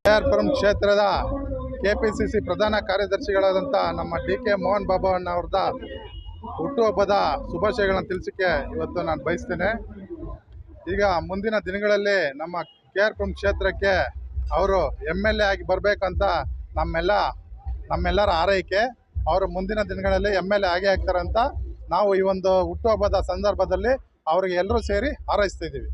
ಕೆಆರ್ಪುರಂ ಕ್ಷೇತ್ರದ ಕೆಪಿಸಿಸಿ ಪ್ರಧಾನ ಕಾರ್ಯದರ್ಶಿಗಳಾದಂಥ ನಮ್ಮ ಡಿ.ಕೆ. ಮೋಹನ್ ಬಾಬು ಅವ್ರದ ಹುಟ್ಟುಹಬ್ಬದ ಶುಭಾಶಯಗಳನ್ನು ತಿಳಿಸೋಕ್ಕೆ ಇವತ್ತು ನಾನು ಬಯಸ್ತೇನೆ. ಈಗ ಮುಂದಿನ ದಿನಗಳಲ್ಲಿ ನಮ್ಮ ಕೆಆರ್ಪುರಂ ಕ್ಷೇತ್ರಕ್ಕೆ ಅವರು MLA ಆಗಿ ಬರಬೇಕಂತ ನಮ್ಮೆಲ್ಲರ ಆರೈಕೆ. ಅವರು ಮುಂದಿನ ದಿನಗಳಲ್ಲಿ MLA ಆಗೇ ಆಗ್ತಾರಂತ ನಾವು ಈ ಒಂದು ಹುಟ್ಟುಹಬ್ಬದ ಸಂದರ್ಭದಲ್ಲಿ ಅವರಿಗೆ ಎಲ್ಲರೂ ಸೇರಿ ಹಾರೈಸ್ತಾ ಇದ್ದೀವಿ.